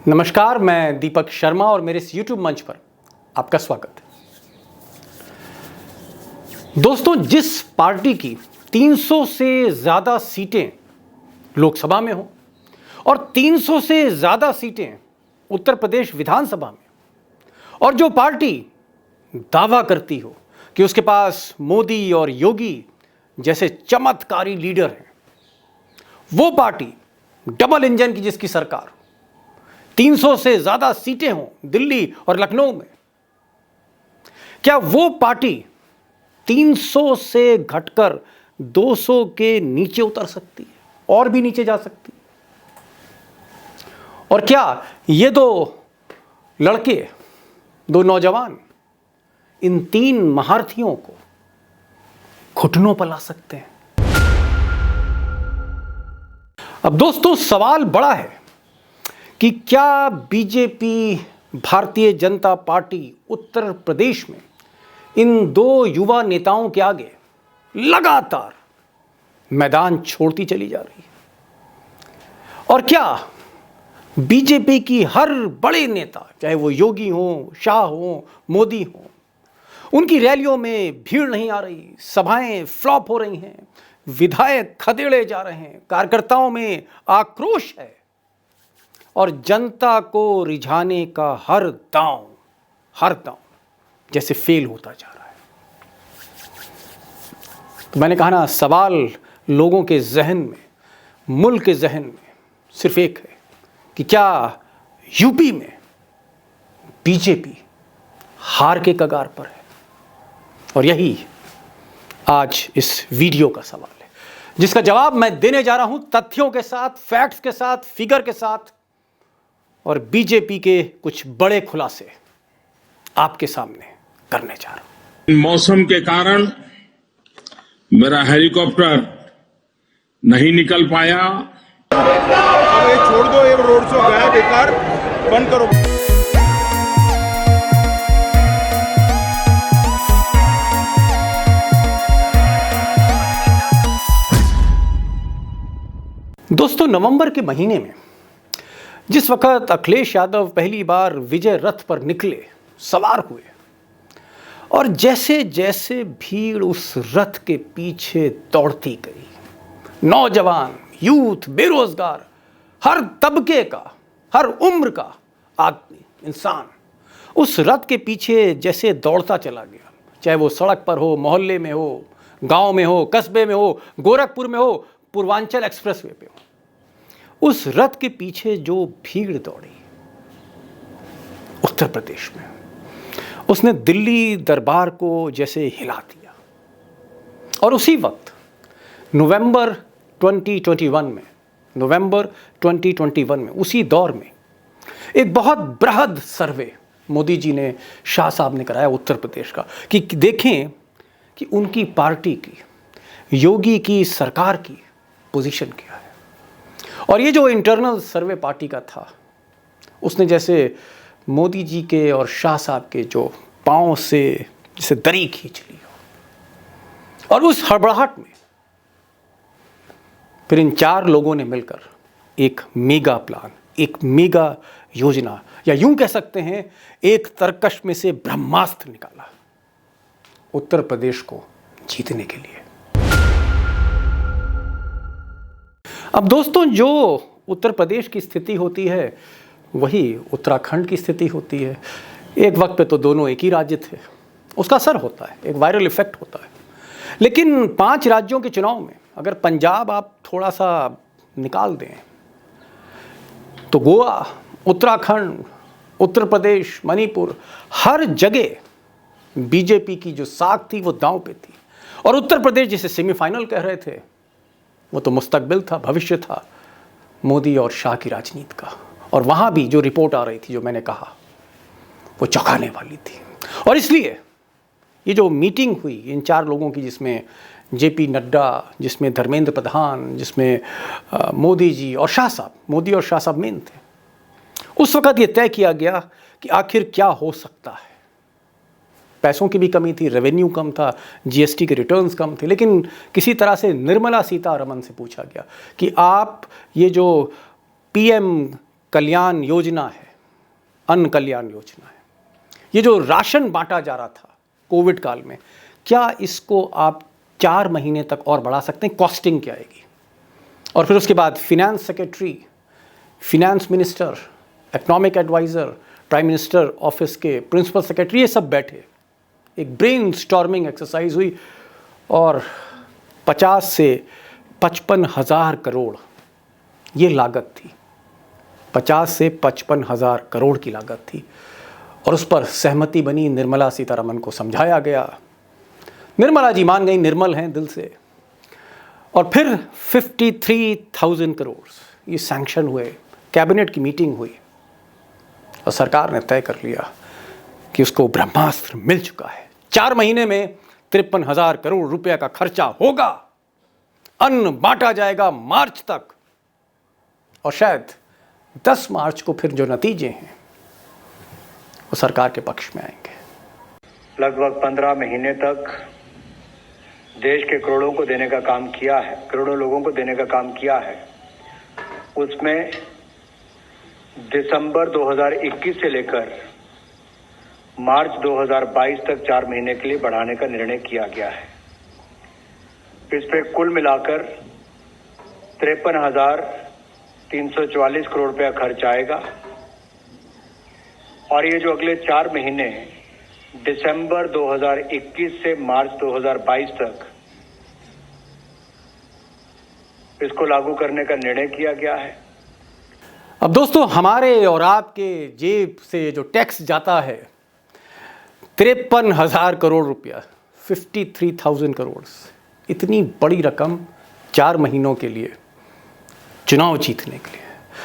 नमस्कार, मैं दीपक शर्मा और मेरे इस YouTube मंच पर आपका स्वागत है। दोस्तों, जिस पार्टी की 300 से ज़्यादा सीटें लोकसभा में हो और 300 से ज़्यादा सीटें उत्तर प्रदेश विधानसभा में, और जो पार्टी दावा करती हो कि उसके पास मोदी और योगी जैसे चमत्कारी लीडर हैं, वो पार्टी डबल इंजन की जिसकी सरकार 300 से ज्यादा सीटें हों दिल्ली और लखनऊ में, क्या वो पार्टी 300 से घटकर 200 के नीचे उतर सकती है और भी नीचे जा सकती है? और क्या ये दो लड़के, दो नौजवान इन तीन महारथियों को घुटनों पर ला सकते हैं? अब दोस्तों, सवाल बड़ा है कि क्या बीजेपी, भारतीय जनता पार्टी उत्तर प्रदेश में इन दो युवा नेताओं के आगे लगातार मैदान छोड़ती चली जा रही है? और क्या बीजेपी की हर बड़े नेता, चाहे वो योगी हो, शाह हो, मोदी हो, उनकी रैलियों में भीड़ नहीं आ रही, सभाएं फ्लॉप हो रही हैं, विधायक खदेड़े जा रहे हैं, कार्यकर्ताओं में आक्रोश है और जनता को रिझाने का हर दांव जैसे फेल होता जा रहा है? तो मैंने कहा ना, सवाल लोगों के जहन में, मुल्क के जहन में सिर्फ एक है कि क्या यूपी में बीजेपी हार के कगार पर है? और यही आज इस वीडियो का सवाल है, जिसका जवाब मैं देने जा रहा हूं तथ्यों के साथ, फैक्ट्स के साथ, फिगर के साथ, और बीजेपी के कुछ बड़े खुलासे आपके सामने करने जा रहा हूं। मौसम के कारण मेरा हेलीकॉप्टर नहीं निकल पाया। अबे छोड़ दो, ये रोड शो गया बेकार, बंद करो। दोस्तों, नवंबर के महीने में जिस वक्त अखिलेश यादव पहली बार विजय रथ पर निकले, सवार हुए, और जैसे जैसे भीड़ उस रथ के पीछे दौड़ती गई, नौजवान, यूथ, बेरोजगार, हर तबके का, हर उम्र का आदमी, इंसान उस रथ के पीछे जैसे दौड़ता चला गया, चाहे वो सड़क पर हो, मोहल्ले में हो, गांव में हो, कस्बे में हो, गोरखपुर में हो, पूर्वांचल एक्सप्रेसवे पे हो, उस रथ के पीछे जो भीड़ दौड़ी उत्तर प्रदेश में, उसने दिल्ली दरबार को जैसे हिला दिया। और उसी वक्त नवंबर 2021 में उसी दौर में एक बहुत बृहद सर्वे मोदी जी ने, शाह साहब ने कराया उत्तर प्रदेश का, कि देखें कि उनकी पार्टी की, योगी की सरकार की पोजीशन क्या है। और ये जो इंटरनल सर्वे पार्टी का था, उसने जैसे मोदी जी के और शाह साहब के जो पांव से जैसे दरी खींच ली हो, और उस हड़बड़ाहट में फिर इन चार लोगों ने मिलकर एक मेगा प्लान, एक मेगा योजना, या यूं कह सकते हैं एक तरकश में से ब्रह्मास्त्र निकाला उत्तर प्रदेश को जीतने के लिए। अब दोस्तों, जो उत्तर प्रदेश की स्थिति होती है वही उत्तराखंड की स्थिति होती है। एक वक्त पे तो दोनों एक ही राज्य थे, उसका असर होता है, एक वायरल इफेक्ट होता है। लेकिन 5 राज्यों के चुनाव में अगर पंजाब आप थोड़ा सा निकाल दें तो गोवा, उत्तराखंड, उत्तर प्रदेश, मणिपुर, हर जगह बीजेपी की जो साख थी वो दांव पे थी। और उत्तर प्रदेश जिसे सेमीफाइनल कह रहे थे, वो तो मुस्तकबिल था, भविष्य था मोदी और शाह की राजनीति का। और वहाँ भी जो रिपोर्ट आ रही थी, जो मैंने कहा, वो चौंकाने वाली थी। और इसलिए ये जो मीटिंग हुई इन 4 लोगों की, जिसमें जेपी नड्डा, जिसमें धर्मेंद्र प्रधान, जिसमें मोदी जी और शाह साहब, मोदी और शाह साहब मेन थे, उस वक़्त ये तय किया गया कि आखिर क्या हो सकता है। पैसों की भी कमी थी, रेवेन्यू कम था, जीएसटी के रिटर्न्स कम थे, लेकिन किसी तरह से निर्मला सीतारमण से पूछा गया कि आप ये जो पीएम कल्याण योजना है, अन्न कल्याण योजना है, ये जो राशन बांटा जा रहा था कोविड काल में, क्या इसको आप 4 महीने तक और बढ़ा सकते हैं? कॉस्टिंग क्या आएगी? और फिर उसके बाद finance secretary, finance minister, economic adviser, prime minister office के प्रिंसिपल सेक्रेटरी, ये सब बैठे, एक ब्रेन स्टॉर्मिंग एक्सरसाइज हुई और 50 से 55 हज़ार करोड़ ये लागत थी। 50 से 55 हज़ार करोड़ की लागत थी और उस पर सहमति बनी। निर्मला सीतारमण को समझाया गया, निर्मला जी मान गई, निर्मल हैं दिल से, और फिर 53,000 करोड़ ये सैंक्शन हुए, कैबिनेट की मीटिंग हुई और सरकार ने तय कर लिया कि उसको ब्रह्मास्त्र मिल चुका है। 4 महीने में 53,000 करोड़ रुपए का खर्चा होगा, अन्न बांटा जाएगा मार्च तक, और शायद 10 मार्च को फिर जो नतीजे हैं वो सरकार के पक्ष में आएंगे। लगभग 15 महीने तक देश के करोड़ों को देने का काम किया है, करोड़ों लोगों को देने का काम किया है। उसमें दिसंबर 2021 से लेकर मार्च 2022 तक 4 महीने के लिए बढ़ाने का निर्णय किया गया है। इस पे कुल मिलाकर 53,344 करोड़ रुपया खर्च आएगा और ये जो अगले 4 महीने दिसंबर 2021 से मार्च 2022 तक इसको लागू करने का निर्णय किया गया है। अब दोस्तों, हमारे और आपके जेब से जो टैक्स जाता है 53,000 करोड़ रुपया, 53,000 करोड़, इतनी बड़ी रकम 4 महीनों के लिए चुनाव जीतने के लिए।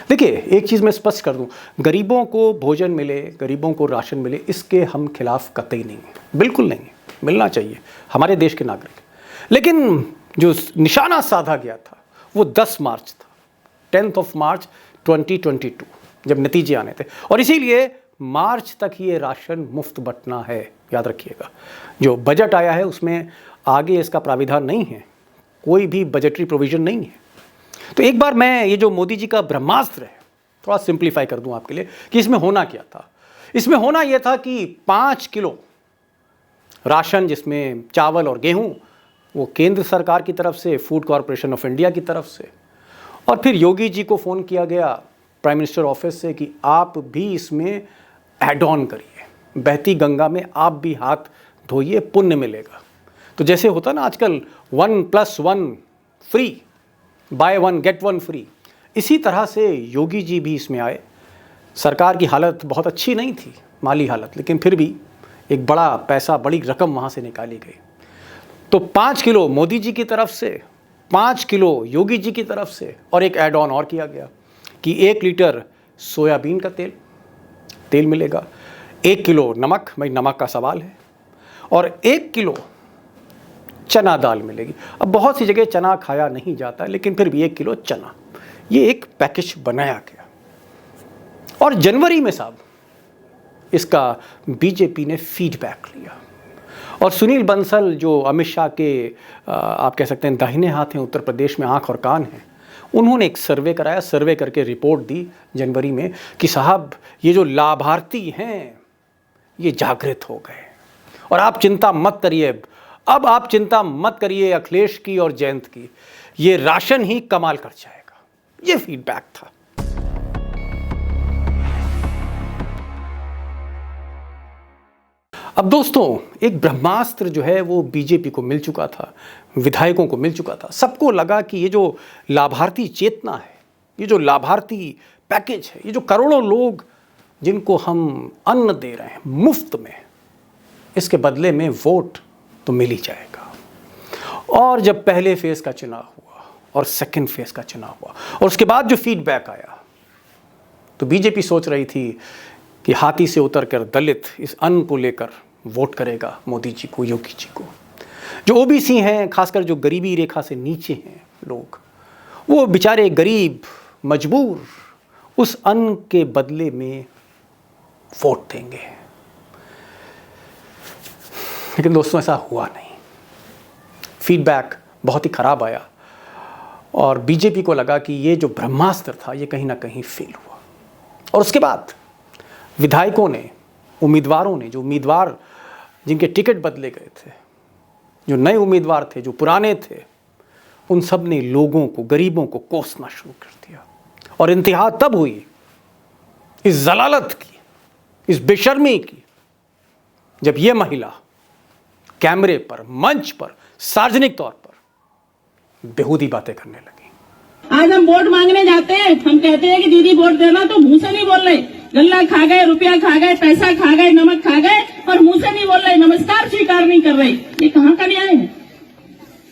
देखिए, एक चीज़ मैं स्पष्ट कर दूं, गरीबों को भोजन मिले, गरीबों को राशन मिले, इसके हम खिलाफ कतई नहीं हैं, बिल्कुल नहीं, मिलना चाहिए हमारे देश के नागरिक। लेकिन जो निशाना साधा गया था वो 10 मार्च था, 10th of March 2022, जब नतीजे आने थे, और इसीलिए मार्च तक ये राशन मुफ्त बंटना है। याद रखिएगा, जो बजट आया है उसमें आगे इसका प्राविधान नहीं है, कोई भी बजटरी प्रोविजन नहीं है। तो एक बार मैं ये जो मोदी जी का ब्रह्मास्त्र है थोड़ा सिंप्लीफाई कर दूं आपके लिए कि इसमें होना क्या था। इसमें होना यह था कि 5 किलो राशन, जिसमें चावल और गेहूं, वो केंद्र सरकार की तरफ से, फूड कॉरपोरेशन ऑफ इंडिया की तरफ से, और फिर योगी जी को फ़ोन किया गया प्राइम मिनिस्टर ऑफिस से कि आप भी इसमें ऐड ऑन करिए, बहती गंगा में आप भी हाथ धोइए, पुण्य मिलेगा। तो जैसे होता ना आजकल 1+1 फ्री, बाय 1 गेट 1 फ्री, इसी तरह से योगी जी भी इसमें आए। सरकार की हालत बहुत अच्छी नहीं थी, माली हालत, लेकिन फिर भी एक बड़ा पैसा, बड़ी रकम वहाँ से निकाली गई। तो 5 किलो मोदी जी की तरफ से, 5 किलो योगी जी की तरफ से, और एक ऐड ऑन और किया गया कि 1 लीटर सोयाबीन का तेल मिलेगा, 1 किलो नमक, भाई नमक का सवाल है, और 1 किलो चना दाल मिलेगी। अब बहुत सी जगह चना खाया नहीं जाता है, लेकिन फिर भी 1 किलो चना, ये एक पैकेज बनाया गया। और जनवरी में साहब इसका बीजेपी ने फीडबैक लिया, और सुनील बंसल जो अमित शाह के आप कह सकते हैं दाहिने हाथ हैं, उत्तर प्रदेश में आंख और कान हैं, उन्होंने एक सर्वे कराया, सर्वे करके रिपोर्ट दी जनवरी में कि साहब ये जो लाभार्थी हैं ये जागृत हो गए, और आप चिंता मत करिए, अब आप चिंता मत करिए अखिलेश की और जयंत की, ये राशन ही कमाल कर जाएगा। ये फीडबैक था। अब दोस्तों, एक ब्रह्मास्त्र जो है वो बीजेपी को मिल चुका था, विधायकों को मिल चुका था। सबको लगा कि ये जो लाभार्थी चेतना है, ये जो लाभार्थी पैकेज है, ये जो करोड़ों लोग जिनको हम अन्न दे रहे हैं मुफ्त में, इसके बदले में वोट तो मिल ही जाएगा। और जब पहले फेज का चुनाव हुआ और सेकंड फेज का चुनाव हुआ और उसके बाद जो फीडबैक आया, तो बीजेपी सोच रही थी कि हाथी से उतरकर दलित इस अन्न को लेकर वोट करेगा मोदी जी को, योगी जी को। जो ओबीसी हैं, खासकर जो गरीबी रेखा से नीचे हैं लोग, वो बेचारे गरीब मजबूर उस अन्न के बदले में वोट देंगे। लेकिन दोस्तों, ऐसा हुआ नहीं। फीडबैक बहुत ही खराब आया और बीजेपी को लगा कि ये जो ब्रह्मास्त्र था ये कहीं ना कहीं फेल हुआ। और उसके बाद विधायकों ने, उम्मीदवारों ने, जो उम्मीदवार जिनके टिकट बदले गए थे, जो नए उम्मीदवार थे, जो पुराने थे, उन सब ने लोगों को, गरीबों को कोसना शुरू कर दिया। और इंतहा तब हुई इस जलालत की, इस बेशर्मी की, जब यह महिला कैमरे पर, मंच पर, सार्वजनिक तौर पर बेहूदी बातें करने लगी। आज हम वोट मांगने जाते हैं, हम कहते हैं कि दीदी वोट देना, तो मुंह से नहीं बोल रहे, गल्ला खा गए, रुपया खा गए, पैसा खा गए, नमक खा गए, और मुंह से नहीं बोल रहे, नमस्कार स्वीकार नहीं कर रहे। ये कहाँ का न्याय है?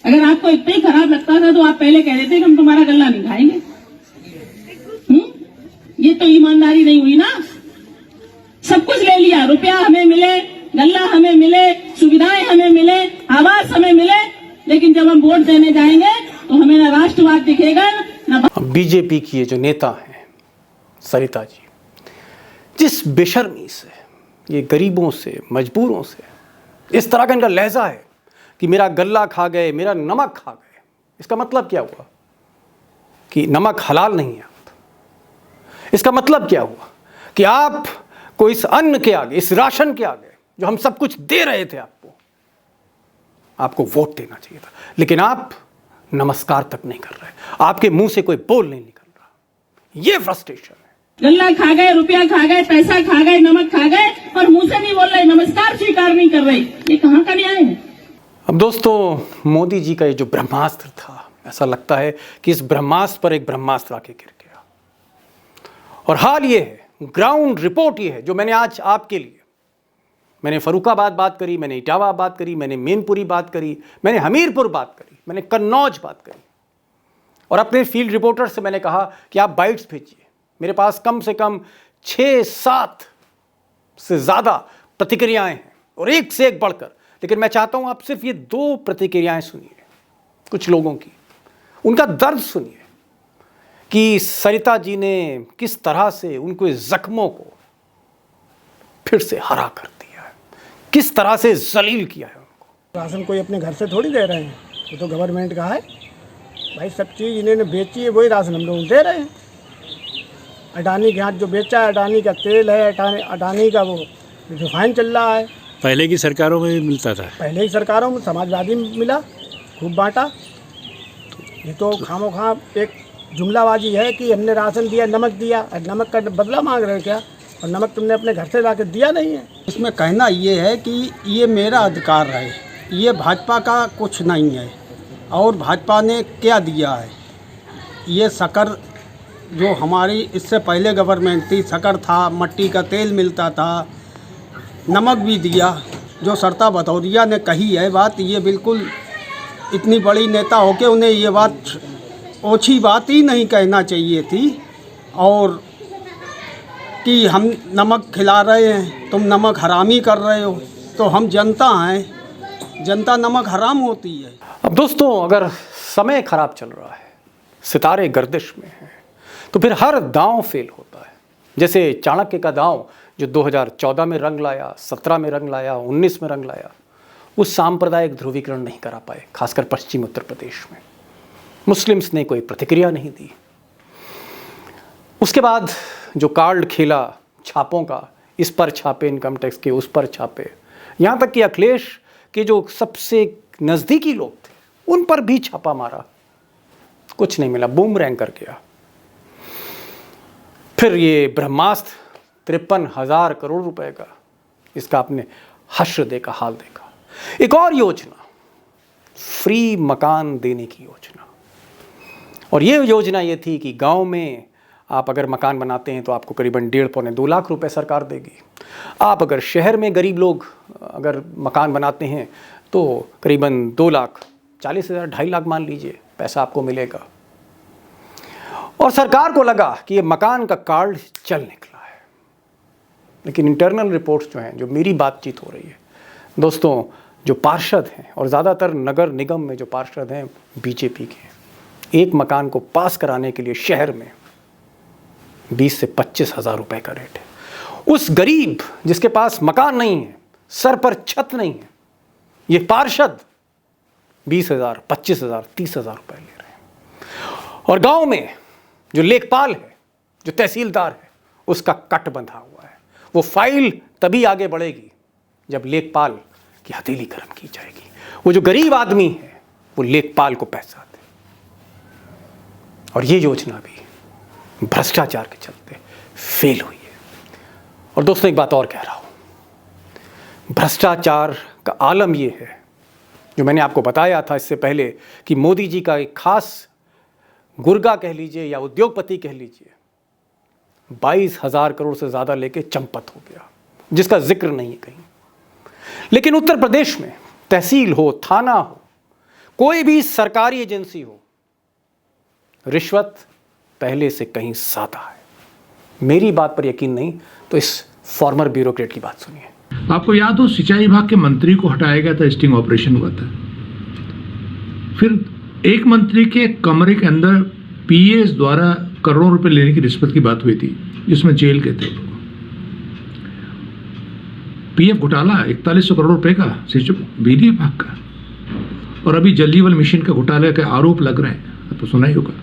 अगर आपको इतना ही खराब लगता था तो आप पहले कह देते कि हम तुम्हारा गल्ला नहीं खाएंगे। ये तो ईमानदारी नहीं हुई ना। सब कुछ ले लिया, रुपया हमें मिले, गल्ला हमें मिले, सुविधाएं हमें मिले, आवास हमें मिले, लेकिन जब हम वोट देने जाएंगे तो हमें ना राष्ट्रवाद दिखेगा ना। बीजेपी की ये जो नेता हैं सरिता जी, जिस बेशर्मी से ये गरीबों से, मजबूरों से, इस तरह का इनका लहजा है कि मेरा गल्ला खा गए, मेरा नमक खा गए। इसका मतलब क्या हुआ कि नमक हलाल नहीं है आप। इसका मतलब क्या हुआ कि आप को इस अन्न के आगे, इस राशन के आगे, जो हम सब कुछ दे रहे थे आपको वोट देना चाहिए था, लेकिन आप नमस्कार तक नहीं कर रहे, आपके मुंह से कोई बोल नहीं निकल रहा। ये फ्रस्ट्रेशन है। गल्ला खा गए, रुपया खा गए, पैसा खा गए, नमक खा गए, और मुंह से नहीं बोल रहे, नमस्कार स्वीकार नहीं कर रहे। ये कहाँ का न्याय है? अब दोस्तों, मोदी जी का ये जो ब्रह्मास्त्र था, ऐसा लगता है कि इस ब्रह्मास्त्र पर एक ब्रह्मास्त्र आके गिर गया। और हाल ये है, ग्राउंड रिपोर्ट ये है जो मैंने आज आपके लिए, मैंने फरुखाबाद बात करी, मैंने इटावा बात करी, मैंने मैनपुरी बात करी, मैंने हमीरपुर बात करी, मैंने कन्नौज बात करी, और अपने फील्ड रिपोर्टर से मैंने कहा कि आप बाइट्स भेजिए। मेरे पास कम से कम 6-7 से ज़्यादा प्रतिक्रियाएं हैं, और एक से एक बढ़कर। लेकिन मैं चाहता हूं आप सिर्फ ये 2 प्रतिक्रियाएं सुनिए, कुछ लोगों की, उनका दर्द सुनिए कि सरिता जी ने किस तरह से उनको इस जख्मों को फिर से हरा कर दिया है, किस तरह से जलील किया है उनको। राशन कोई अपने घर से थोड़ी दे रहे हैं, वो तो गवर्नमेंट का है भाई। सब चीज़ इन्होंने बेची है, वही राशन हम लोग दे रहे हैं। अडानी के हाथ जो बेचा है, अडानी का तेल है, अडानी का वो रिफाइन चल रहा है। पहले की सरकारों में भी मिलता था, पहले की सरकारों में समाजवादी मिला, खूब बांटा। ये तो खामोखा एक जुमलाबाजी है कि हमने राशन दिया, नमक दिया, और नमक का बदला मांग रहे हो क्या? और नमक तुमने अपने घर से लाकर दिया नहीं है। इसमें कहना ये है कि ये मेरा अधिकार है, ये भाजपा का कुछ नहीं है। और भाजपा ने क्या दिया है? ये शक्कर जो हमारी इससे पहले गवर्नमेंट थी, शक्कर था, मट्टी का तेल मिलता था, नमक भी दिया। जो सरिता भदौरिया ने कही है बात, ये बिल्कुल इतनी बड़ी नेता होके उन्हें ये बात ओछी बात ही नहीं कहना चाहिए थी। और कि हम नमक खिला रहे हैं, तुम नमक हरामी कर रहे हो, तो हम जनता हैं, जनता नमक हराम होती है। अब दोस्तों, अगर समय खराब चल रहा है, सितारे गर्दिश में हैं, तो फिर हर दांव फेल होता है। जैसे चाणक्य का दांव जो 2014 में रंग लाया, 17 में रंग लाया, 19 में रंग लाया, वो सांप्रदायिक ध्रुवीकरण नहीं करा पाए, खासकर पश्चिमी उत्तर प्रदेश में। मुस्लिम्स ने कोई प्रतिक्रिया नहीं दी। उसके बाद जो कार्ड खेला छापों का, इस पर छापे इनकम टैक्स के, उस पर छापे, यहाँ तक कि अखिलेश के जो सबसे नज़दीकी लोग थे उन पर भी छापा मारा, कुछ नहीं मिला, बूमरैंग कर गया। फिर ये ब्रह्मास्त्र 53,000 करोड़ रुपए का, इसका आपने हश्र देखा, हाल देखा। एक और योजना, फ्री मकान देने की योजना, और ये योजना ये थी कि गांव में आप अगर मकान बनाते हैं तो आपको करीबन 1.5-2 लाख रुपए सरकार देगी। आप अगर शहर में गरीब लोग अगर मकान बनाते हैं तो करीबन 2,40,000, 2.5 लाख मान लीजिए, पैसा आपको मिलेगा। और सरकार को लगा कि ये मकान का कार्ड चल निकला है। लेकिन इंटरनल रिपोर्ट्स जो हैं, जो मेरी बातचीत हो रही है दोस्तों, जो पार्षद हैं, और ज़्यादातर नगर निगम में जो पार्षद हैं बीजेपी के, एक मकान को पास कराने के लिए शहर में 20 से 25,000 रुपए का रेट है। उस गरीब जिसके पास मकान नहीं है, सर पर छत नहीं है, ये पार्षद 20,000, 25,000, 30,000 रुपए ले रहे हैं। और गांव में जो लेखपाल है, जो तहसीलदार है, उसका कट बंधा हुआ है। वो फाइल तभी आगे बढ़ेगी जब लेखपाल की हथेली गर्म की जाएगी। वो जो गरीब आदमी है वो लेखपाल को पैसा दे। और ये योजना भी भ्रष्टाचार के चलते फेल हुई है। और दोस्तों एक बात और कह रहा हूं, भ्रष्टाचार का आलम ये है, जो मैंने आपको बताया था इससे पहले, कि मोदी जी का एक खास गुर्गा कह लीजिए या उद्योगपति कह लीजिए 22,000 करोड़ से ज्यादा लेके चंपत हो गया, जिसका जिक्र नहीं है कहीं। लेकिन उत्तर प्रदेश में तहसील हो, थाना हो, कोई भी सरकारी एजेंसी हो, रिश्वत पहले से कहीं ज्यादा है। मेरी बात पर यकीन नहीं तो इस फॉर्मर ब्यूरोक्रेट की बात सुनिए। आपको याद हो, सिंचाई विभाग के मंत्री को हटाया गया था, स्टिंग ऑपरेशन हुआ था। फिर एक मंत्री के कमरे के अंदर पीएस द्वारा करोड़ों रुपए लेने की रिश्वत की बात हुई थी, जिसमें जेल गए थे लोग। पीएफ घोटाला 4100 करोड़ रुपए का बिजली विभाग का। और अभी जल जीवन मिशन का घोटाले के आरोप लग रहे हैं, आपको सुना ही होगा।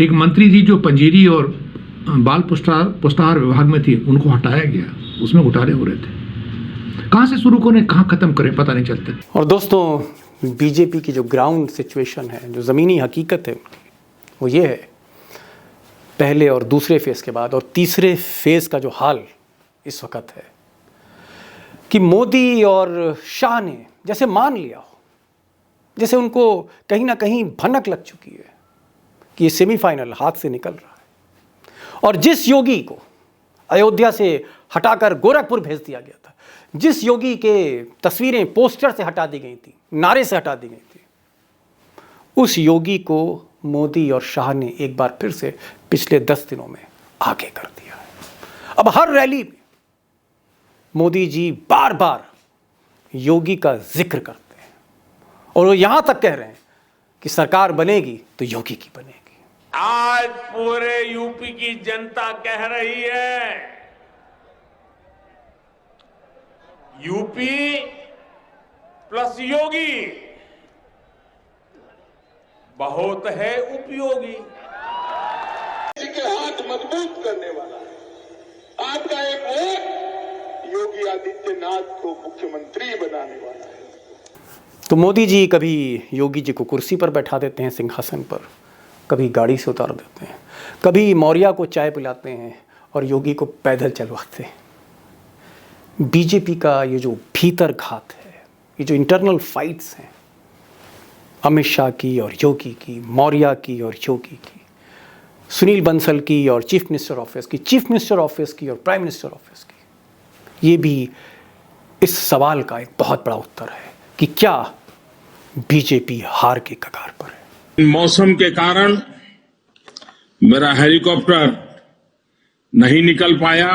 एक मंत्री थी जो पंजीरी और बाल पुष्टाहार विभाग में थी, उनको हटाया गया, उसमें घोटाले हो रहे थे। कहाँ से शुरू करें, कहाँ खत्म करें, पता नहीं चलता। और दोस्तों बीजेपी की जो ग्राउंड सिचुएशन है, जो ज़मीनी हकीकत है, वो ये है, पहले और दूसरे फेज़ के बाद और तीसरे फेज़ का जो हाल इस वक्त है कि मोदी और शाह ने जैसे मान लिया हो, जैसे उनको कहीं ना कहीं भनक लग चुकी है कि ये सेमीफाइनल हाथ से निकल रहा है। और जिस योगी को अयोध्या से हटाकर गोरखपुर भेज दिया गया था, जिस योगी के तस्वीरें पोस्टर से हटा दी गई थी, नारे से हटा दी गई थी, उस योगी को मोदी और शाह ने एक बार फिर से पिछले 10 दिनों में आगे कर दिया है। अब हर रैली में मोदी जी बार बार योगी का जिक्र करते हैं और वो यहां तक कह रहे हैं कि सरकार बनेगी तो योगी की बनेगी। आज पूरे यूपी की जनता कह रही है, यूपी प्लस योगी बहुत है उपयोगी। के हाथ मजबूत करने वाला है। आपका एक वोट योगी आदित्यनाथ को मुख्यमंत्री बनाने वाला है। तो मोदी जी कभी योगी जी को कुर्सी पर बैठा देते हैं सिंहासन पर, कभी गाड़ी से उतार देते हैं, कभी मौर्या को चाय पिलाते हैं और योगी को पैदल चलवाते हैं। बीजेपी का ये जो भीतर घात है, ये जो इंटरनल फाइट्स हैं, अमित शाह की और योगी की, मौर्या की और योगी की, सुनील बंसल की और चीफ मिनिस्टर ऑफिस की, चीफ मिनिस्टर ऑफिस की और प्राइम मिनिस्टर ऑफिस की, ये भी इस सवाल का एक बहुत बड़ा उत्तर है कि क्या बीजेपी हार के कगार पर है। मौसम के कारण मेरा हेलीकॉप्टर नहीं निकल पाया।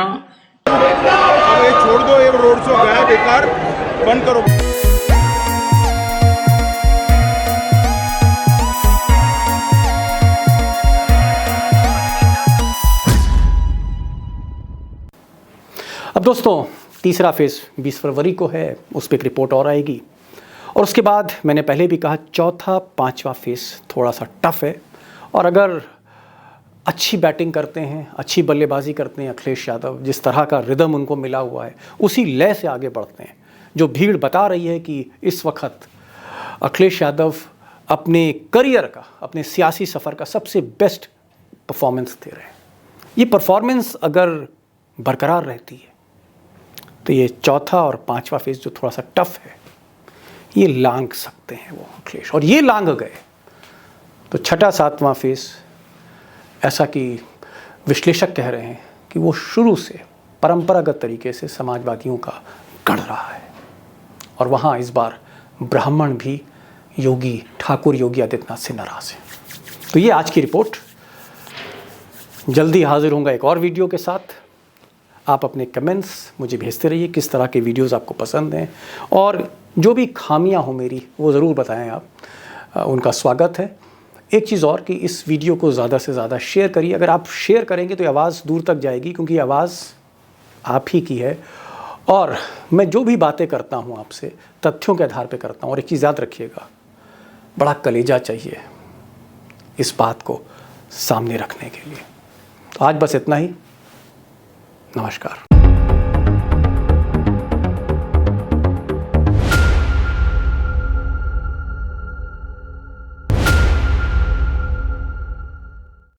अब ये छोड़ दो, ये रोड शो गया बेकार, बंद करो। अब दोस्तों तीसरा फेज़ 20 फरवरी को है, उस पर एक रिपोर्ट और आएगी और उसके बाद मैंने पहले भी कहा चौथा पांचवा फेज़ थोड़ा सा टफ है। और अगर अच्छी बैटिंग करते हैं, अच्छी बल्लेबाजी करते हैं अखिलेश यादव, जिस तरह का रिदम उनको मिला हुआ है, उसी लय से आगे बढ़ते हैं, जो भीड़ बता रही है कि इस वक्त अखिलेश यादव अपने करियर का, अपने सियासी सफ़र का सबसे बेस्ट परफॉर्मेंस दे रहे हैं। ये परफॉर्मेंस अगर बरकरार रहती है तो ये चौथा और पांचवा फेज़ जो थोड़ा सा टफ है, ये लांघ सकते हैं वो अखिलेश। और ये लांघ गए तो छठा सातवां फेज़, ऐसा कि विश्लेषक कह रहे हैं कि वो शुरू से परंपरागत तरीके से समाजवादियों का गढ़ रहा है और वहाँ इस बार ब्राह्मण भी योगी, ठाकुर योगी आदित्यनाथ से नाराज हैं। तो ये आज की रिपोर्ट। जल्दी हाजिर होऊंगा एक और वीडियो के साथ। आप अपने कमेंट्स मुझे भेजते रहिए, किस तरह के वीडियोस आपको पसंद हैं और जो भी खामियां हो मेरी वो ज़रूर बताएं आप, उनका स्वागत है। एक चीज़ और कि इस वीडियो को ज़्यादा से ज़्यादा शेयर करिए। अगर आप शेयर करेंगे तो आवाज़ दूर तक जाएगी, क्योंकि आवाज़ आप ही की है और मैं जो भी बातें करता हूँ आपसे तथ्यों के आधार पर करता हूँ। और एक चीज़ याद रखिएगा, बड़ा कलेजा चाहिए इस बात को सामने रखने के लिए। तो आज बस इतना ही। नमस्कार।